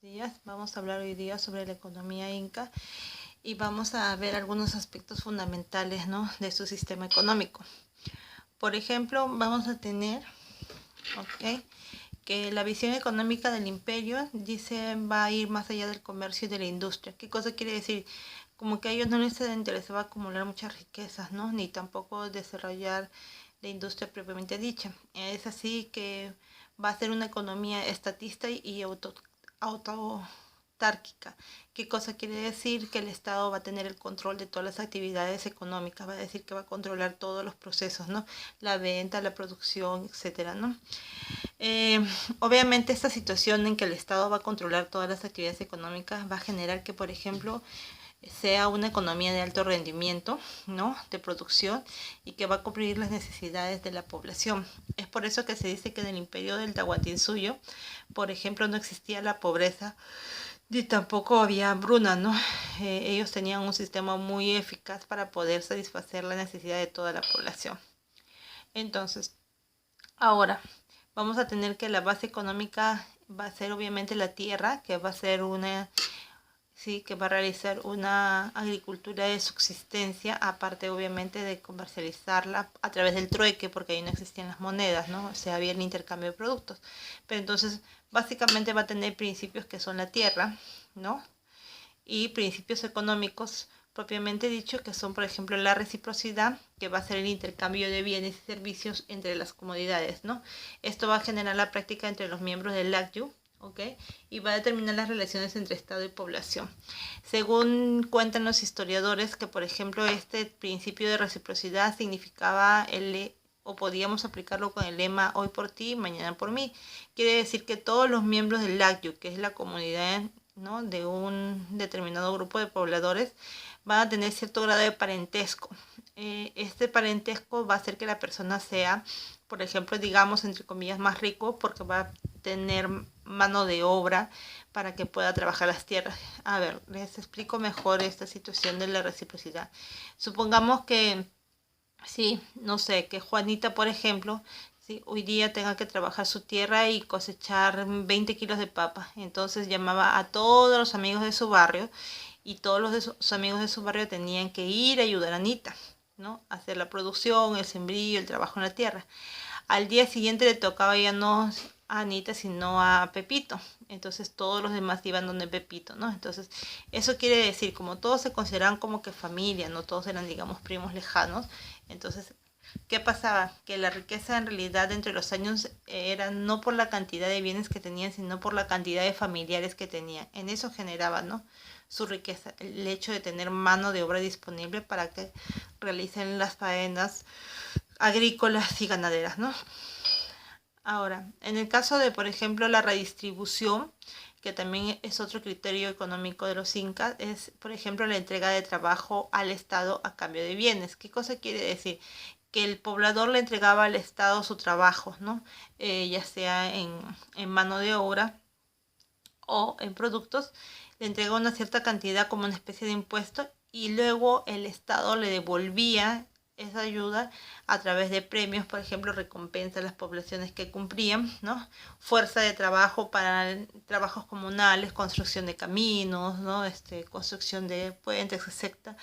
días. Vamos a hablar hoy día sobre la economía inca y vamos a ver algunos aspectos fundamentales, ¿no?, de su sistema económico. Por ejemplo, vamos a tener, que la visión económica del imperio dice va a ir más allá del comercio y de la industria. ¿Qué cosa quiere decir? Como que a ellos no les interesaba acumular muchas riquezas, ¿no?, ni tampoco desarrollar la industria propiamente dicha. Es así que va a ser una economía estatista y autárquica. ¿Qué cosa quiere decir? Que el Estado va a tener el control de todas las actividades económicas, va a decir que va a controlar todos los procesos, ¿no? La venta, la producción, etcétera, ¿no? Eh, Obviamente esta situación en que el Estado va a controlar todas las actividades económicas va a generar que, por ejemplo, sea una economía de alto rendimiento, ¿no?, de producción, y que va a cubrir las necesidades de la población. Es por eso que se dice que en el imperio del Tahuantinsuyo, por ejemplo, no existía la pobreza ni tampoco había hambruna, ¿no? Ellos tenían un sistema muy eficaz para poder satisfacer la necesidad de toda la población. Entonces, ahora vamos a tener que la base económica va a ser obviamente la tierra, que va a ser que va a realizar una agricultura de subsistencia, aparte obviamente de comercializarla a través del trueque, porque ahí no existían las monedas, ¿no? O sea, había el intercambio de productos. Pero entonces, básicamente va a tener principios que son la tierra, ¿no?, y principios económicos propiamente dicho, que son, por ejemplo, la reciprocidad, que va a ser el intercambio de bienes y servicios entre las comunidades, ¿no? Esto va a generar la práctica entre los miembros del LACYU, ¿okay?, y va a determinar las relaciones entre Estado y población. Según cuentan los historiadores, que por ejemplo este principio de reciprocidad significaba o podíamos aplicarlo con el lema hoy por ti, mañana por mí. Quiere decir que todos los miembros del LACYU, que es la comunidad, ¿no?, de un determinado grupo de pobladores, van a tener cierto grado de parentesco. Este parentesco va a hacer que la persona sea, por ejemplo, digamos, entre comillas, más rico, porque va a tener mano de obra para que pueda trabajar las tierras. A ver, les explico mejor esta situación de la reciprocidad. Supongamos que, sí, no sé, que Juanita, por ejemplo, sí, hoy día tenga que trabajar su tierra y cosechar 20 kilos de papa. Entonces llamaba a todos los amigos de su barrio y todos sus amigos de su barrio tenían que ir a ayudar a Anita, ¿no?, a hacer la producción, el sembrío, el trabajo en la tierra. Al día siguiente le tocaba ya no a Anita, sino a Pepito. Entonces todos los demás iban donde Pepito, ¿no? Entonces eso quiere decir, como todos se consideraban como que familia, no todos eran, digamos, primos lejanos. Entonces, ¿qué pasaba? Que la riqueza en realidad entre los años era no por la cantidad de bienes que tenían, sino por la cantidad de familiares que tenían. En eso generaba, ¿no?, su riqueza, el hecho de tener mano de obra disponible para que realicen las faenas agrícolas y ganaderas, ¿no? Ahora, en el caso de, por ejemplo, la redistribución, que también es otro criterio económico de los incas, es, por ejemplo, la entrega de trabajo al Estado a cambio de bienes. ¿Qué cosa quiere decir? Que el poblador le entregaba al Estado su trabajo, ¿no? Ya sea en mano de obra o en productos, le entregaba una cierta cantidad como una especie de impuesto, y luego el Estado le devolvía esa ayuda a través de premios, por ejemplo, recompensa a las poblaciones que cumplían, ¿no?, fuerza de trabajo para trabajos comunales, construcción de caminos, ¿no?, construcción de puentes, etc.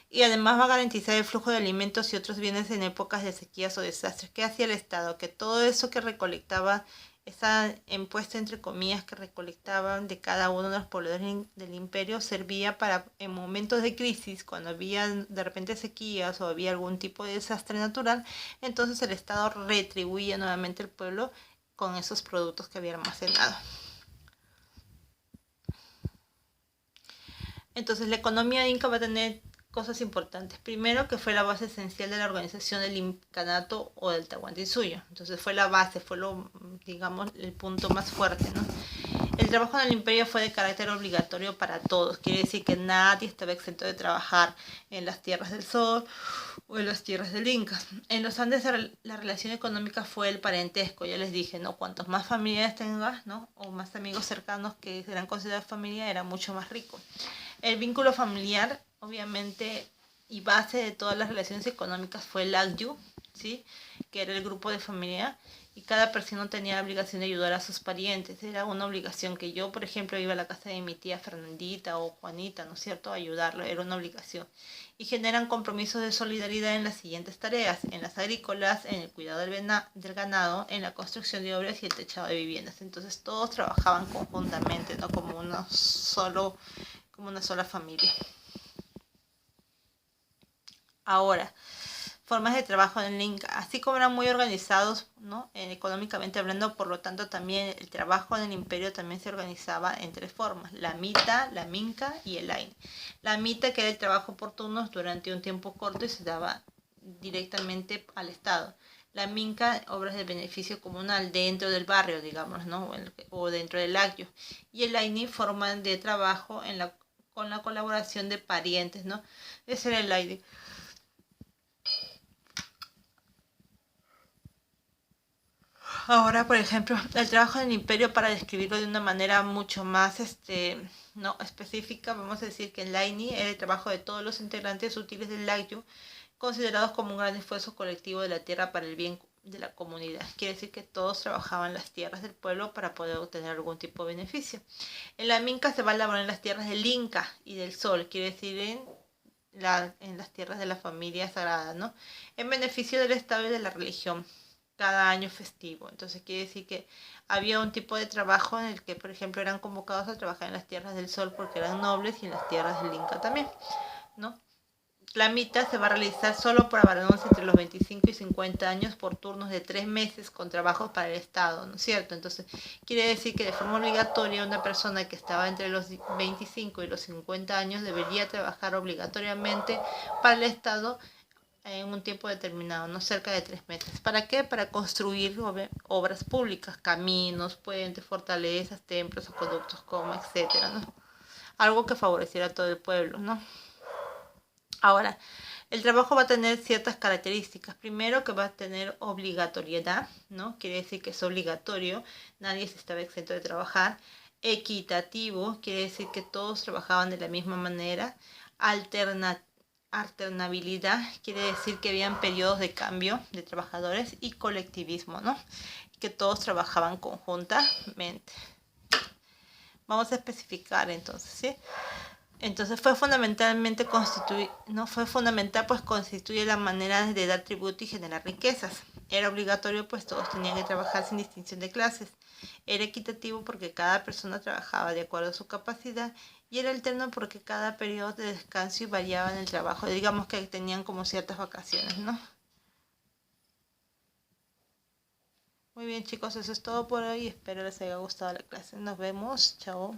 Y además va a garantizar el flujo de alimentos y otros bienes en épocas de sequías o desastres. ¿Qué hacía el Estado? Que todo eso que recolectaba, esa impuesta entre comillas que recolectaban de cada uno de los pobladores del imperio, servía para en momentos de crisis, cuando había de repente sequías o había algún tipo de desastre natural, entonces el Estado retribuía nuevamente al pueblo con esos productos que había almacenado. Entonces la economía inca va a tener cosas importantes. Primero, que fue la base esencial de la organización del incanato o del Tahuantinsuyo. Entonces fue la base, fue digamos, el punto más fuerte, ¿no? El trabajo en el imperio fue de carácter obligatorio para todos. Quiere decir que nadie estaba exento de trabajar en las tierras del sol o en las tierras del Inca. En los Andes la relación económica fue el parentesco. Ya les dije, ¿no? Cuantos más familiares tengas, ¿no?, o más amigos cercanos que eran considerados familia, era mucho más rico. El vínculo familiar, obviamente, y base de todas las relaciones económicas fue el Agyu, ¿sí?, que era el grupo de familia y cada persona tenía la obligación de ayudar a sus parientes. Era una obligación que yo, por ejemplo, iba a la casa de mi tía Fernandita o Juanita, ¿no es cierto?, a ayudarlo, era una obligación. Y generan compromisos de solidaridad en las siguientes tareas: en las agrícolas, en el cuidado del ganado, en la construcción de obras y el techado de viviendas. Entonces todos trabajaban conjuntamente, no como como una sola familia. Ahora, formas de trabajo en el Inca, así como eran muy organizados, ¿no?, económicamente hablando, por lo tanto también el trabajo en el imperio también se organizaba en tres formas: la mita, la minca y el aine. La mita, que era el trabajo por turnos durante un tiempo corto y se daba directamente al Estado. La minca, obras de beneficio comunal dentro del barrio, digamos, ¿no?, o dentro del acto. Y el aine, forma de trabajo con la colaboración de parientes, ¿no? Ese era el aine. Ahora, por ejemplo, el trabajo en el imperio, para describirlo de una manera mucho más no específica, vamos a decir que el Laini era el trabajo de todos los integrantes útiles del Lagyu, considerados como un gran esfuerzo colectivo de la tierra para el bien de la comunidad. Quiere decir que todos trabajaban las tierras del pueblo para poder obtener algún tipo de beneficio. En la Minca se va a laborar en las tierras del Inca y del Sol, quiere decir en las tierras de la familia sagrada, ¿no?, en beneficio del Estado y de la religión, cada año festivo. Entonces quiere decir que había un tipo de trabajo en el que, por ejemplo, eran convocados a trabajar en las tierras del Sol porque eran nobles, y en las tierras del Inca también, ¿no? La mita se va a realizar solo por varones entre los 25 y 50 años por turnos de 3 meses con trabajos para el Estado, ¿no es cierto? Entonces, quiere decir que de forma obligatoria una persona que estaba entre los 25 y los 50 años debería trabajar obligatoriamente para el Estado en un tiempo determinado, no cerca de 3 meses. ¿Para qué? Para construir obras públicas, caminos, puentes, fortalezas, templos, acueductos, como etcétera, ¿no? Algo que favoreciera a todo el pueblo, ¿no? Ahora, el trabajo va a tener ciertas características. Primero, que va a tener obligatoriedad, ¿no? Quiere decir que es obligatorio, nadie se estaba exento de trabajar. Equitativo, quiere decir que todos trabajaban de la misma manera. Alternabilidad, quiere decir que habían periodos de cambio de trabajadores. Y colectivismo, ¿no?, que todos trabajaban conjuntamente. Vamos a especificar entonces, ¿sí? Entonces fue fundamental, pues constituye la manera de dar tributo y generar riquezas. Era obligatorio, pues todos tenían que trabajar sin distinción de clases. Era equitativo porque cada persona trabajaba de acuerdo a su capacidad, y era alterno porque cada periodo de descanso variaba en el trabajo. Digamos que tenían como ciertas vacaciones, ¿no? Muy bien, chicos, eso es todo por hoy. Espero les haya gustado la clase. Nos vemos. Chao.